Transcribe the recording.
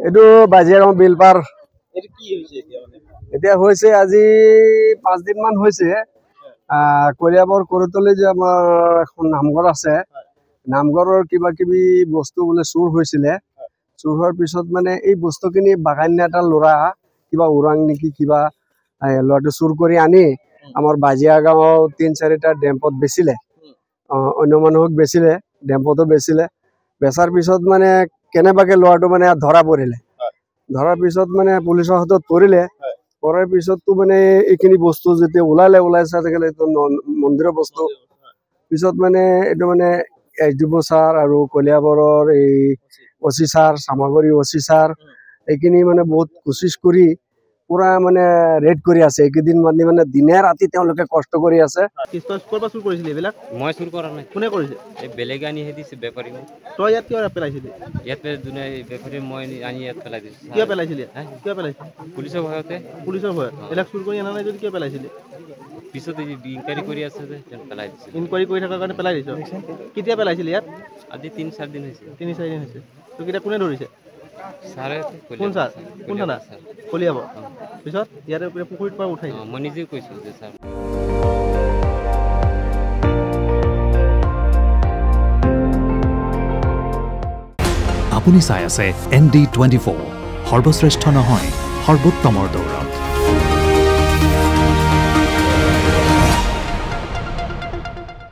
এইটো বাজিয়াগাঁও বিলপাৰ এতিয়া হৈছে আজি 5 দিন মান হৈছে কলিয়াবৰ কৰতলি যে আমাৰ এখন নামঘৰ আছে নামঘৰৰ কিবা কিবি বস্তু বোলে চুৰ হৈছিলে চুৰ হোৱাৰ পিছত মানে এই বস্তুখিনি বাগানীয়া এটা ল'ৰা কিবা ওৰাং নেকি কিবা ল'ৰাটো চুৰ কৰি আনি আমাৰ বাজিয়াগাঁও 3-4টা ডেম্পত বেচিলে অন্য মানুহক বেচিলে ডেম্পতো বেচিলে বেচাৰ পিছত মানে কেনেবাকে ল'ৰাটো মানে ধৰা পৰিলে ধৰাৰ পিছত মানে পুলিচৰ হাতত পৰিলে পৰাৰ পিছততো মানে এইখিনি বস্তু যেতিয়া ওলাইছে আজিকালি এইটো মন্দিৰৰ বস্তু পিছত মানে এইটো মানে SDO ছাৰ আৰু কলিয়াবৰৰ এই OC ছাৰ সামগ্ৰী OC ছাৰ এইখিনি মানে বহুত কোচিছ কৰি পুৰা মানে ৰেড কৰি আছে একদিন মানে দিনে ৰাতি তেওঁলোকে কষ্ট কৰি আছে কৰবা চুৰ কৰিছিল এইবিলাক মই চুৰ কৰা নাই কোনে কৰিছে এই বেলেগ আনি হেদিছে বেপাৰী মই তই ইয়াত কিয় পেলাইছিলি ইয়াত দুনে বেপাৰী মই আনি ইয়াত পেলাই দিছো কিয় পেলাইছিলি কিয় পেলাইছিলি পুলিচৰ ভয়তে এলাক চুৰ কৰি আনা নাই যদি কিয় পেলাইছিলি পিছত ইনকুৱাৰী কৰি আছে যে পেলাই দিছে ইনকুৱাৰী কৰি থকাৰ কাৰণে পেলাই দিছ কেতিয়া পেলাইছিলি ইয়াত আজি 3-4 দিন হৈছে 3-4 দিন হৈছে তো কিটা কোনে ধৰিছে সাৰে কোন স্যাৰ কোন থানা কলিয়াব পিছত ইয়াৰে পুখুৰীত পৰা উঠাই মই নিজে কৈছো যে স্যাৰ আপুনি চাই আছে ND24 সৰ্বশ্ৰেষ্ঠ নহয় সৰ্বোত্তমৰ দৌৰ